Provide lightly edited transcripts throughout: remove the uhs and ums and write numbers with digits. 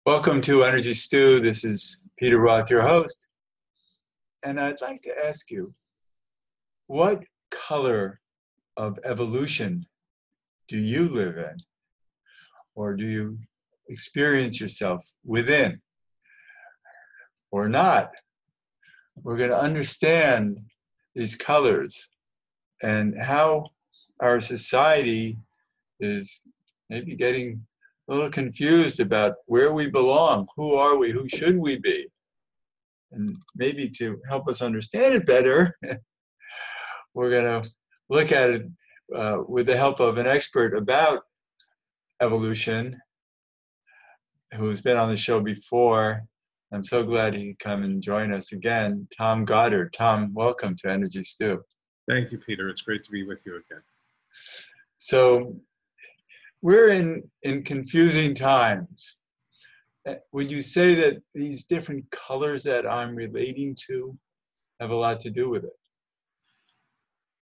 Welcome to Energy Stew. This is Peter Roth, your host. And I'd like to ask you, what color of evolution do you live in? Or do you experience yourself within? Or not? We're going to understand these colors and how our society is maybe getting a little confused about where we belong, who are we, who should we be? And maybe to help us understand it better, we're going to look at it with the help of an expert about evolution who's been on the show before. I'm so glad he could come and join us again, Tom Goddard. Tom, welcome to Energy Stew. Thank you, Peter. It's great to be with you again. So we're in confusing times. Would you say that these different colors that I'm relating to have a lot to do with it?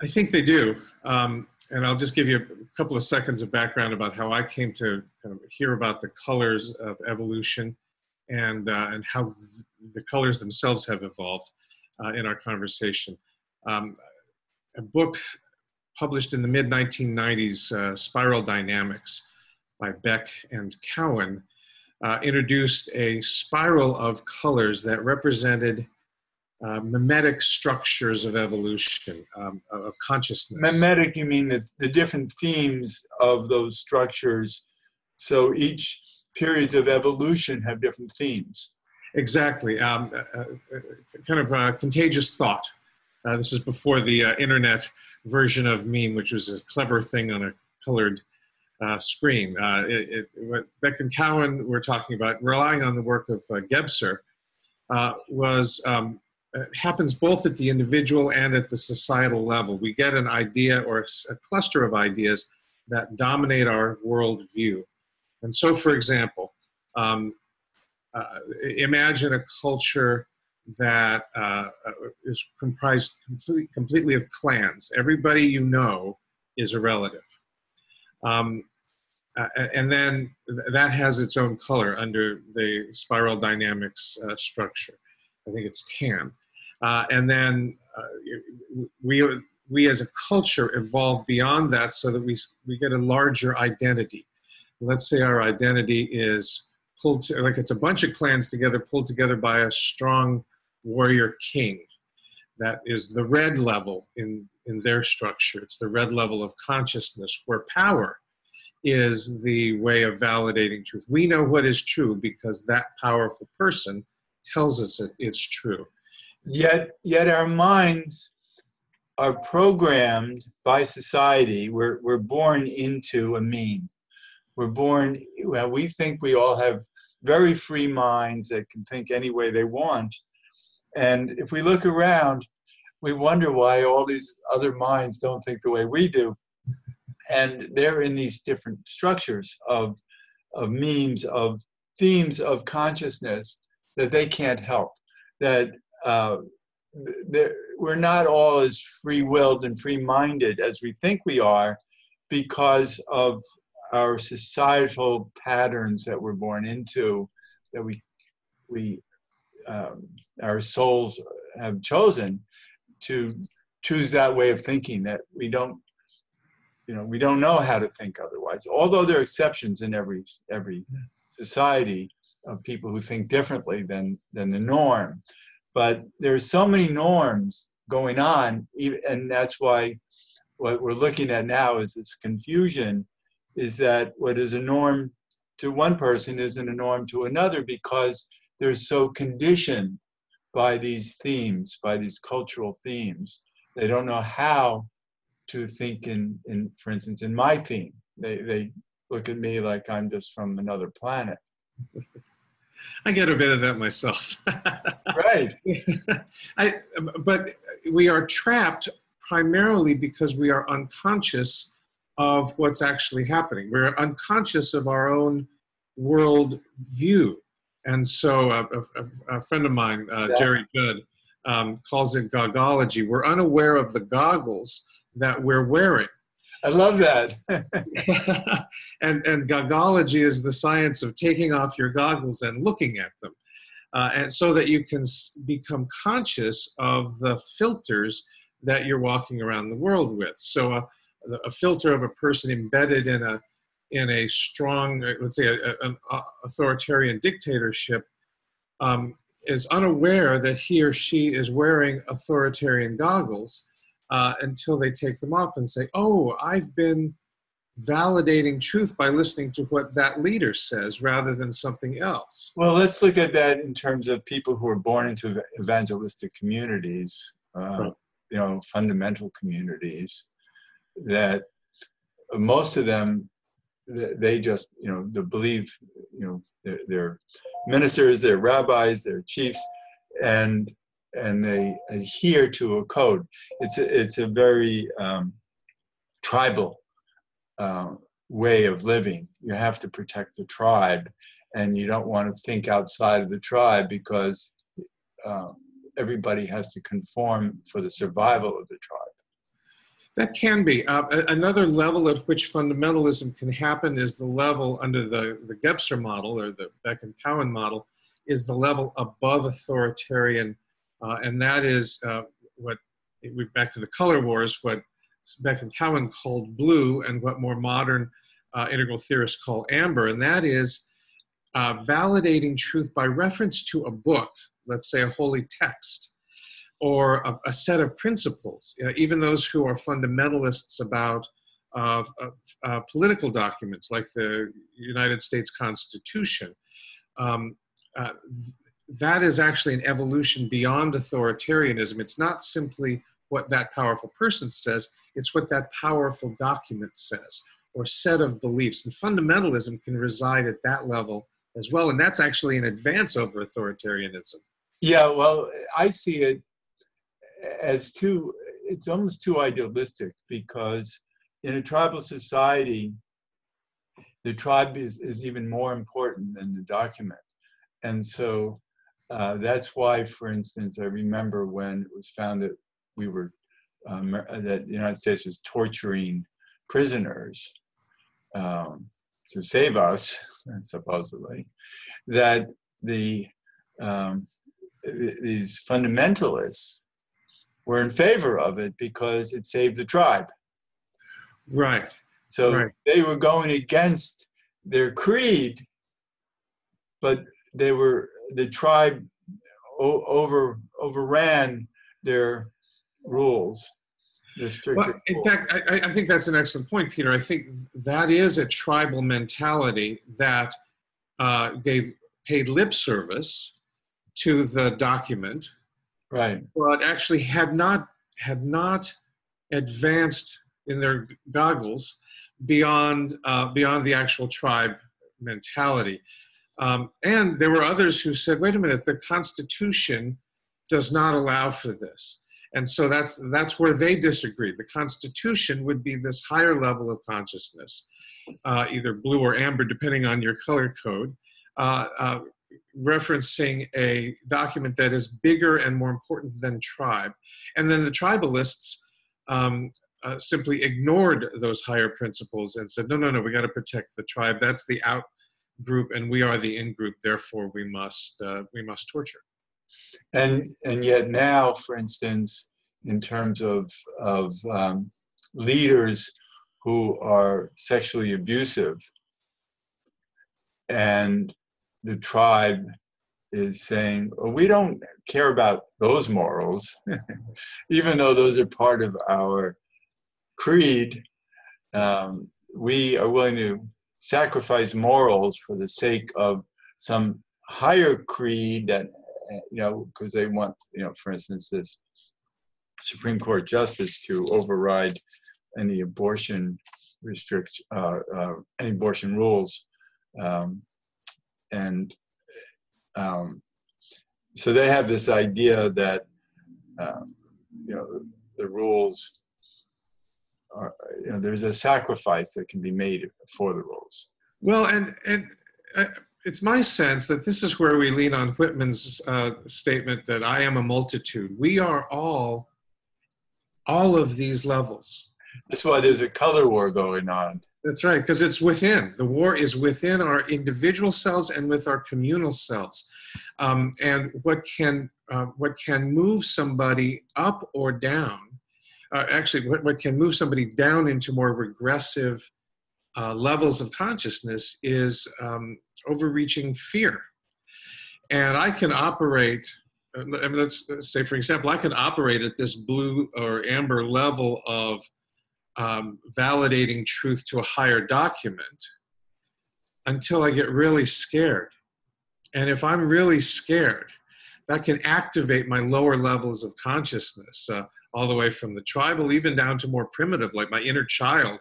I think they do. And I'll just give you a couple of seconds of background about how I came to kind of hear about the colors of evolution and how the colors themselves have evolved in our conversation. A book published in the mid-1990s, Spiral Dynamics by Beck and Cowan, introduced a spiral of colors that represented mimetic structures of evolution, of consciousness. Mimetic, you mean the different themes of those structures. So each periods of evolution have different themes. Exactly. Kind of contagious thought. This is before the internet version of meme, which was a clever thing on a colored screen. What Beck and Cowan were talking about, relying on the work of Gebser, happens both at the individual and at the societal level. We get an idea or a cluster of ideas that dominate our worldview. And so, for example, imagine a culture that is comprised completely of clans. Everybody you know is a relative. And then that has its own color under the spiral dynamics structure. I think it's tan. And then we as a culture evolve beyond that so that we get a larger identity. Let's say our identity is like it's a bunch of clans together, pulled together by a strong warrior king. That is the red level in their structure. It's the red level of consciousness, where power is the way of validating truth. We know what is true because that powerful person tells us it's true. Yet our minds are programmed by society. We're born into a meme. We're born, well, we think we all have very free minds that can think any way they want. And if we look around, we wonder why all these other minds don't think the way we do. And they're in these different structures of memes, of themes of consciousness that they can't help. That we're not all as free-willed and free-minded as we think we are because of our societal patterns that we're born into, that our souls have chosen to choose that way of thinking, that we don't know how to think otherwise. Although there are exceptions in every society of people who think differently than the norm. But there's so many norms going on, and that's why what we're looking at now is this confusion, is that what is a norm to one person isn't a norm to another because they're so conditioned by these themes, by these cultural themes. They don't know how to think in for instance, in my theme. They look at me like I'm just from another planet. I get a bit of that myself. Right. But we are trapped primarily because we are unconscious of what's actually happening. We're unconscious of our own world view. And so a friend of mine, Jerry Judd, calls it gogology. We're unaware of the goggles that we're wearing. I love that. And gogology is the science of taking off your goggles and looking at them. And so that you can become conscious of the filters that you're walking around the world with. So a filter of a person embedded in a strong, let's say, an authoritarian dictatorship is unaware that he or she is wearing authoritarian goggles until they take them off and say, oh, I've been validating truth by listening to what that leader says rather than something else. Well, let's look at that in terms of people who are born into evangelistic communities, Right. Fundamental communities, that most of them, they just, they believe, they're ministers, they're rabbis, they're chiefs, and they adhere to a code. It's a very tribal way of living. You have to protect the tribe, and you don't want to think outside of the tribe because everybody has to conform for the survival of the tribe. That can be. Another level at which fundamentalism can happen is the level under the Gebser model, or the Beck and Cowan model, is the level above authoritarian, and that is back to the color wars, what Beck and Cowan called blue, and what more modern integral theorists call amber, and that is validating truth by reference to a book, let's say a holy text, or a set of principles. Even those who are fundamentalists about political documents like the United States Constitution, that is actually an evolution beyond authoritarianism. It's not simply what that powerful person says, it's what that powerful document says, or set of beliefs. And fundamentalism can reside at that level as well, and that's actually an advance over authoritarianism. Yeah, well, I see it as it's almost too idealistic, because in a tribal society, the tribe is even more important than the document. And so that's why, for instance, I remember when it was found that that the United States was torturing prisoners to save us, supposedly, that these fundamentalists were in favor of it because it saved the tribe. Right. So right. They were going against their creed, but the tribe overran their rules. Well, in fact, I think that's an excellent point, Peter. I think that is a tribal mentality that paid lip service to the document, right? But actually had not advanced in their goggles beyond the actual tribe mentality. And there were others who said, "Wait a minute, the Constitution does not allow for this." And so that's where they disagreed. The Constitution would be this higher level of consciousness, either blue or amber, depending on your color code, referencing a document that is bigger and more important than tribe. And then the tribalists simply ignored those higher principles and said, no, we got to protect the tribe. That's the out group, and we are the in group. Therefore, we must torture. And yet now, for instance, in terms of leaders who are sexually abusive, and the tribe is saying, "Oh, we don't care about those morals," even though those are part of our creed. We are willing to sacrifice morals for the sake of some higher creed that, because they want, for instance, this Supreme Court justice to override any abortion any abortion rules. So they have this idea that, the rules are, there's a sacrifice that can be made for the rules. Well, and it's my sense that this is where we lean on Whitman's statement that I am a multitude. We are all of these levels. That's why there's a color war going on. That's right, because it's within. The war is within our individual selves and with our communal selves. And what can move somebody up or down, actually what can move somebody down into more regressive levels of consciousness is overreaching fear. And I can operate, I mean, let's say, for example, I can operate at this blue or amber level of validating truth to a higher document until I get really scared. And if I'm really scared, that can activate my lower levels of consciousness, all the way from the tribal, even down to more primitive, like my inner child.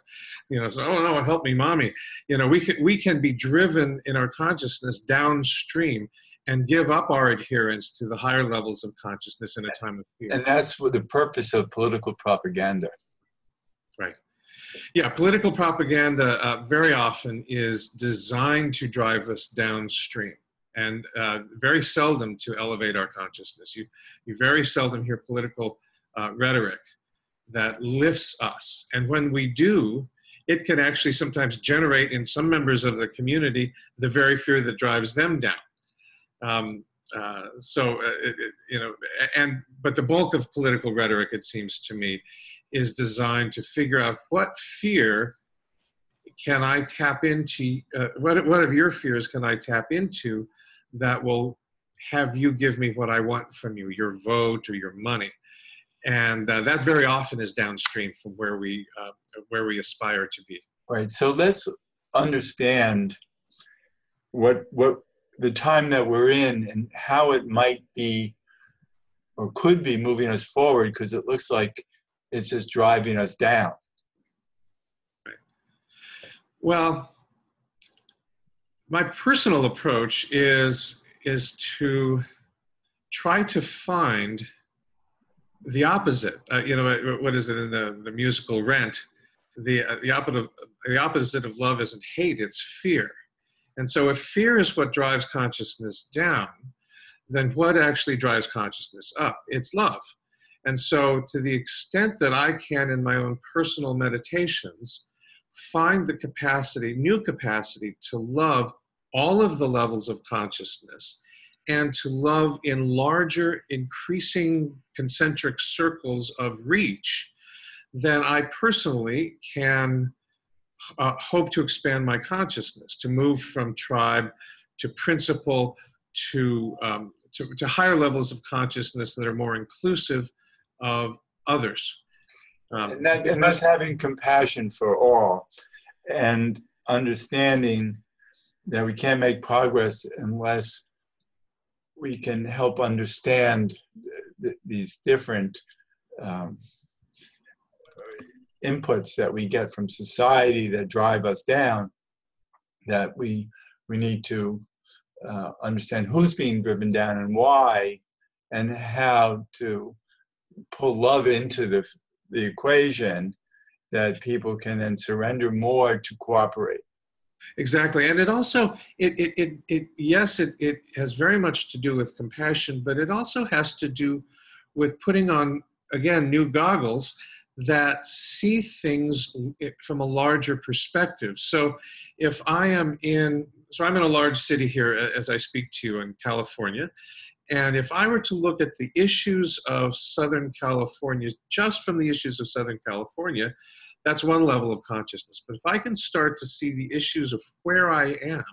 So, oh no, help me, mommy. We can be driven in our consciousness downstream and give up our adherence to the higher levels of consciousness in a time of fear. And that's what the purpose of political propaganda. Right. Yeah, political propaganda very often is designed to drive us downstream, and very seldom to elevate our consciousness. You very seldom hear political rhetoric that lifts us. And when we do, it can actually sometimes generate in some members of the community the very fear that drives them down. But the bulk of political rhetoric, it seems to me, is designed to figure out what fear can I tap into, what of your fears can I tap into that will have you give me what I want from you, your vote or your money. And that very often is downstream from where we aspire to be. Right. So let's understand what the time that we're in and how it might be or could be moving us forward, because it looks like it's just driving us down. Right. Well, my personal approach is to try to find the opposite. What is it in the musical Rent? The opposite of love isn't hate, it's fear. And so if fear is what drives consciousness down, then what actually drives consciousness up? It's love. And so to the extent that I can in my own personal meditations, find the capacity, new capacity to love all of the levels of consciousness and to love in larger, increasing concentric circles of reach, then I personally can hope to expand my consciousness, to move from tribe to principle to higher levels of consciousness that are more inclusive of others. And that's having compassion for all and understanding that we can't make progress unless we can help understand these different inputs that we get from society that drive us down, that we need to understand who's being driven down and why, and how to pull love into the equation, that people can then surrender more to cooperate. Exactly. And it also, it has very much to do with compassion, but it also has to do with putting on, again, new goggles that see things from a larger perspective. So if I'm in a large city here as I speak to you in California, and if I were to look at the issues of Southern California, just from the issues of Southern California, that's one level of consciousness. But if I can start to see the issues of where I am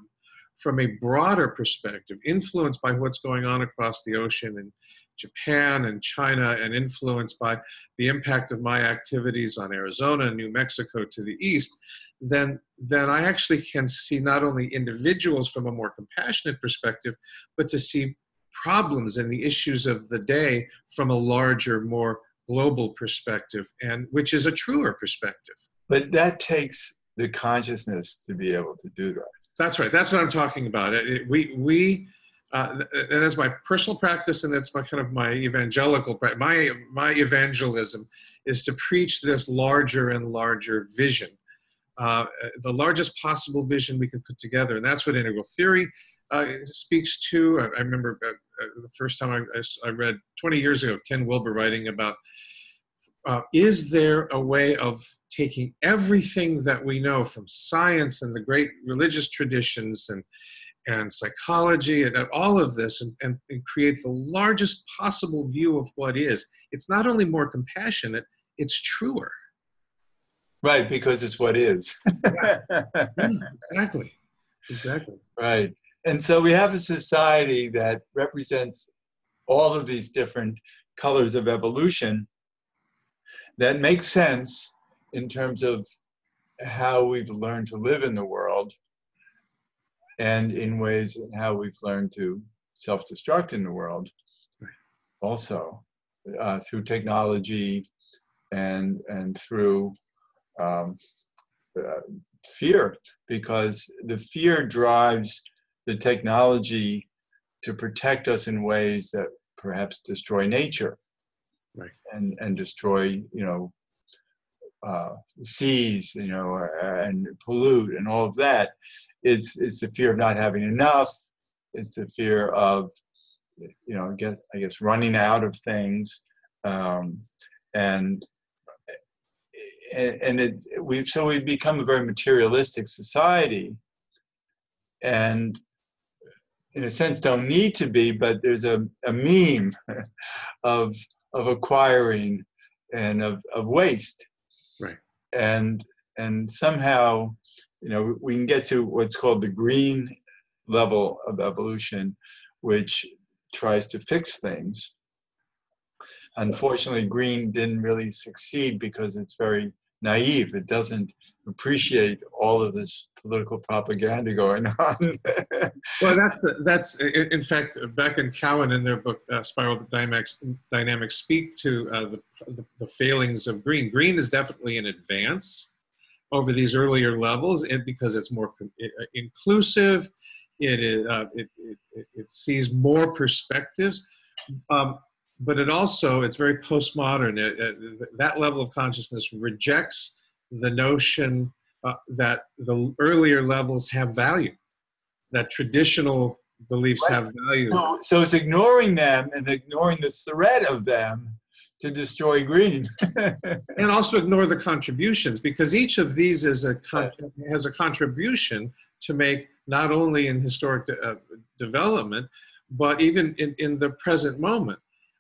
from a broader perspective, influenced by what's going on across the ocean in Japan and China, and influenced by the impact of my activities on Arizona and New Mexico to the east, then I actually can see not only individuals from a more compassionate perspective, but to see problems and the issues of the day from a larger, more global perspective, and which is a truer perspective. But that takes the consciousness to be able to do that. That's right. That's what I'm talking about. And that's my personal practice, and that's my evangelical practice. My evangelism is to preach this larger and larger vision, the largest possible vision we can put together, and that's what integral theory speaks to. I remember the first time I read 20 years ago Ken Wilber writing about is there a way of taking everything that we know from science and the great religious traditions and psychology and all of this and create the largest possible view of what is? It's not only more compassionate, it's truer. Right, because it's what is. Yeah, exactly. Exactly. Right. And so we have a society that represents all of these different colors of evolution that makes sense in terms of how we've learned to live in the world and in ways in how we've learned to self-destruct in the world also through technology and through fear, because the fear drives the technology to protect us in ways that perhaps destroy nature, right, and destroy, seas, and pollute and all of that. It's the fear of not having enough. It's the fear of, I guess running out of things, and we've become a very materialistic society, and in a sense don't need to be, but there's a meme of acquiring and of waste, right. and somehow we can get to what's called the green level of evolution, which tries to fix things. Unfortunately, green didn't really succeed because it's very naive. It doesn't appreciate all of this political propaganda going on. Well, that's in fact, Beck and Cowan in their book Spiral Dynamics speak to the failings of green. Green is definitely an advance over these earlier levels, and because it's more inclusive, it sees more perspectives. But it's very postmodern. That level of consciousness rejects the notion that the earlier levels have value, that traditional beliefs have value. So it's ignoring them and ignoring the threat of them to destroy green. And also ignore the contributions, because each of these has a contribution to make, not only in historic development, but even in the present moment.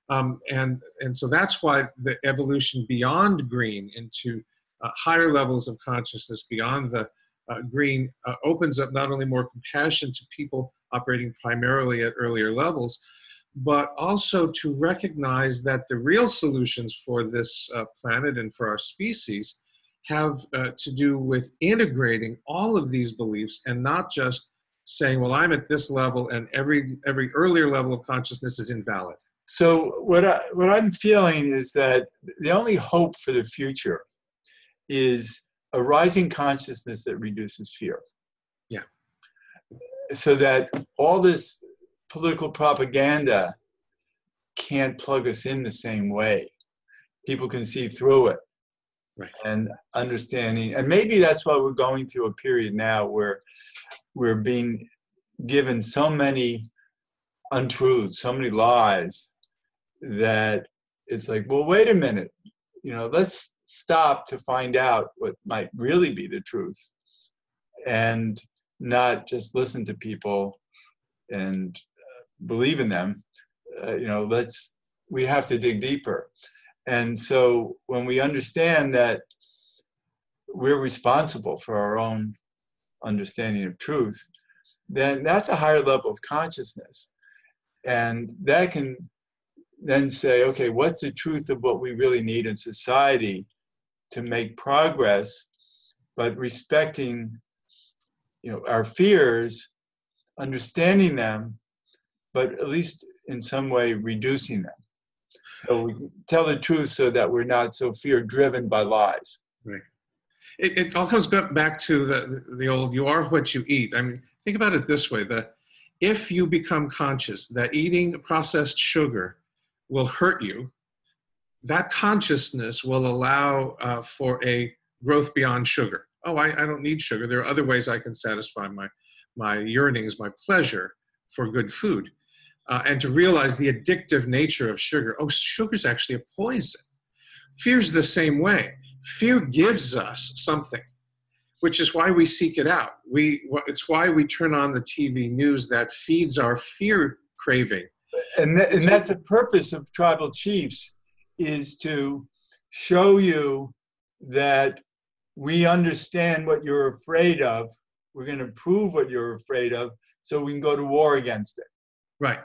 And so that's why the evolution beyond green into higher levels of consciousness beyond the green opens up not only more compassion to people operating primarily at earlier levels, but also to recognize that the real solutions for this planet and for our species have to do with integrating all of these beliefs, and not just saying, well, I'm at this level and every earlier level of consciousness is invalid. So what I'm feeling is that the only hope for the future is a rising consciousness that reduces fear. Yeah. So that all this political propaganda can't plug us in the same way. People can see through it. Right. And understanding, and maybe that's why we're going through a period now where we're being given so many untruths, so many lies, that it's like, well, wait a minute, let's stop to find out what might really be the truth, and not just listen to people and believe in them. We have to dig deeper. And so when we understand that we're responsible for our own understanding of truth, then that's a higher level of consciousness. And that can then say, okay, what's the truth of what we really need in society to make progress, but respecting, our fears, understanding them, but at least in some way reducing them. So we can tell the truth so that we're not so fear-driven by lies. Right. It all comes back to the old, you are what you eat. I mean, think about it this way, that if you become conscious that eating processed sugar will hurt you, that consciousness will allow for a growth beyond sugar. Oh, I don't need sugar. There are other ways I can satisfy my yearnings, my pleasure for good food. And to realize the addictive nature of sugar. Oh, sugar is actually a poison Fear's the same way. Fear gives us something, which is why we seek it out. It's why we turn on the TV news that feeds our fear craving. And that's the purpose of tribal chiefs, is to show you that we understand what you're afraid of. We're going to prove what you're afraid of, so we can go to war against it. Right,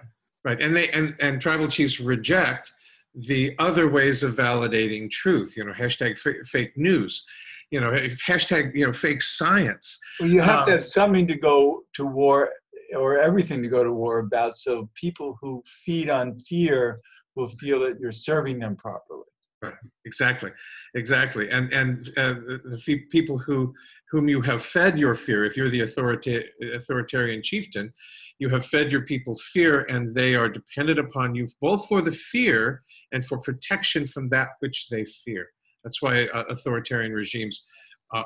right. And tribal chiefs reject the other ways of validating truth. Hashtag fake news. Hashtag fake science. Well, you have to have something to go to war, or everything to go to war about, so people who feed on fear will feel that you're serving them properly. Right. Exactly. And the people whom you have fed your fear, if you're the authoritarian chieftain, you have fed your people fear, and they are dependent upon you both for the fear and for protection from that which they fear. That's why authoritarian regimes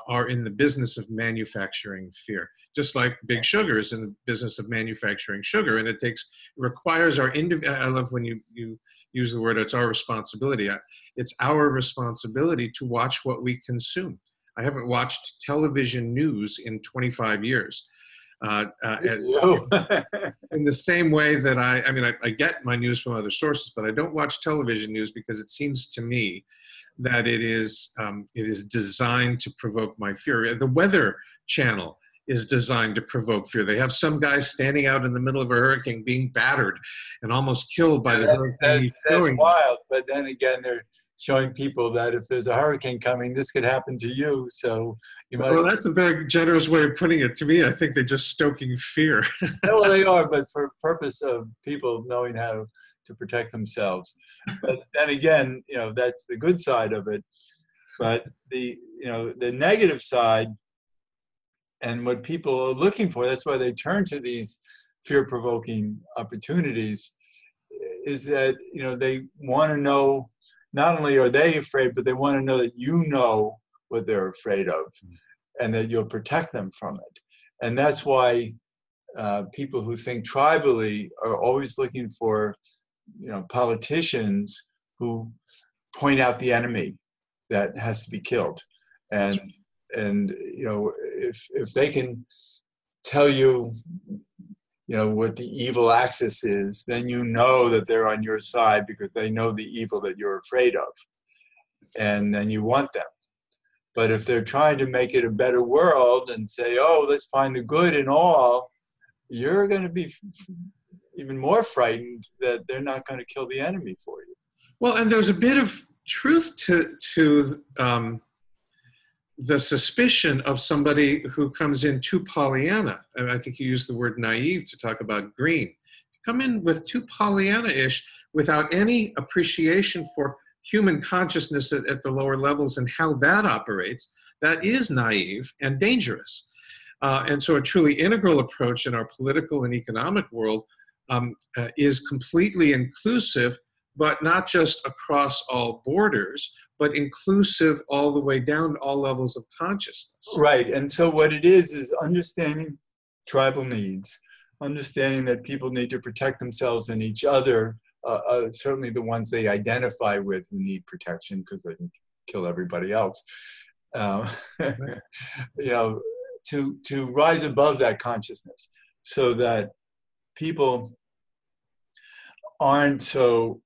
are in the business of manufacturing fear, just like Big Sugar is in the business of manufacturing sugar. And it requires our I love when you use the word, it's our responsibility. It's our responsibility to watch what we consume. I haven't watched television news in 25 years. In the same way that I get my news from other sources, but I don't watch television news because it seems to me that it is designed to provoke my fear. The Weather Channel is designed to provoke fear. They have some guys standing out in the middle of a hurricane being battered and almost killed by the hurricane. That's wild. But then again, they're showing people that if there's a hurricane coming, this could happen to you. So you might. Well, that's a very generous way of putting it. To me, I think they're just stoking fear. No, they are, but for purpose of people knowing how to protect themselves. But then again, that's the good side of it. But the negative side, and what people are looking for, that's why they turn to these fear-provoking opportunities, is that they want to know, not only are they afraid, but they want to know that you know what they're afraid of, and that you'll protect them from it. And that's why people who think tribally are always looking for politicians who point out the enemy that has to be killed. And if they can tell you what the evil axis is, then that they're on your side, because they know the evil that you're afraid of, and then you want them. But if they're trying to make it a better world and say, oh, let's find the good in all, you're going to be even more frightened that they're not going to kill the enemy for you. Well, and there's a bit of truth to the suspicion of somebody who comes in too Pollyanna. And I think you used the word naive to talk about green. Come in with too Pollyanna-ish without any appreciation for human consciousness at the lower levels and how that operates. That is naive and dangerous. And so a truly integral approach in our political and economic world is completely inclusive, but not just across all borders, but inclusive all the way down to all levels of consciousness. Right. And so what it is understanding tribal needs, understanding that people need to protect themselves and each other, certainly the ones they identify with who need protection because they can kill everybody else. To rise above that consciousness so that people aren't so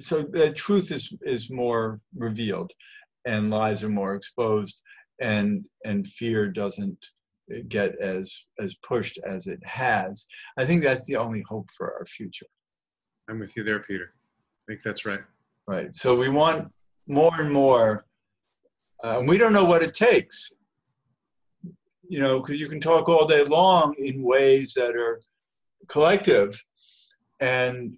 that truth is more revealed and lies are more exposed, and fear doesn't get as pushed as it has. I think that's the only hope for our future. I'm with you there, Peter. I think that's right. Right. So we want more and more. We don't know what it takes, because you can talk all day long in ways that are collective, and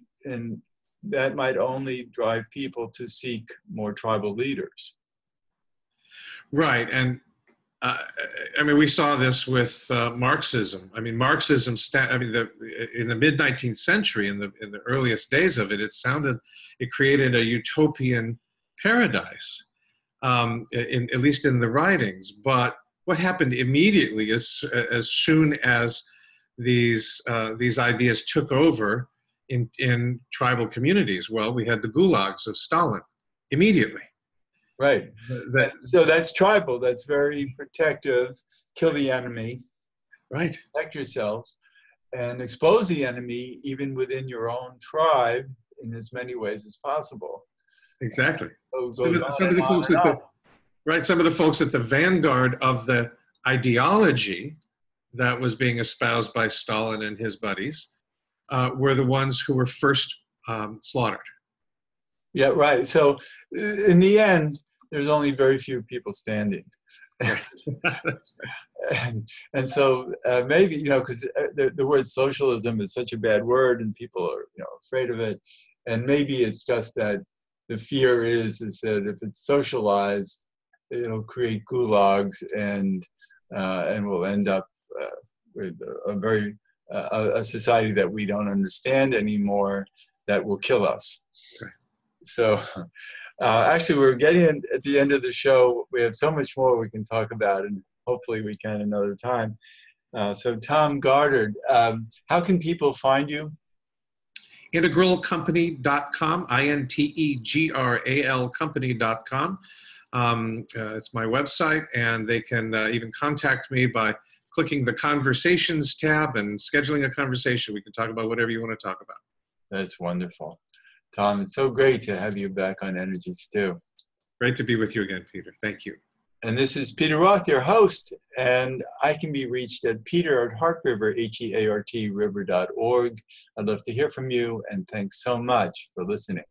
that might only drive people to seek more tribal leaders. Right. And we saw this with Marxism. Marxism, in the mid-19th century, in the earliest days of it, it created a utopian paradise, at least in the writings. But what happened immediately is, as soon as these ideas took over in tribal communities, well, we had the gulags of Stalin immediately. Right. That, And so that's tribal. That's very protective. Kill the enemy, right. protect yourselves, and expose the enemy even within your own tribe in as many ways as possible. Exactly. So it Some goes of, on some of and the on folks and at on. the right, some of the folks at the vanguard of the ideology that was being espoused by Stalin and his buddies were the ones who were first slaughtered. Yeah, right. So in the end, there's only very few people standing. Right. That's right. And so maybe, you know, because the word socialism is such a bad word and people are, you know, afraid of it. And maybe it's just that the fear is that if it's socialized, it'll create gulags and we'll end up with a society that we don't understand anymore that will kill us. Right. So actually, we're getting at the end of the show. We have so much more we can talk about, and hopefully we can another time. So Tom Goddard, how can people find you? Integralcompany.com, INTEGRAL company.com. It's my website, and they can even contact me by clicking the Conversations tab and scheduling a conversation. We can talk about whatever you want to talk about. That's wonderful. Tom, it's so great to have you back on Energy Stew. Great to be with you again, Peter. Thank you. And this is Peter Roth, your host, and I can be reached at peter@heartriver, HEART river.org. I'd love to hear from you, and thanks so much for listening.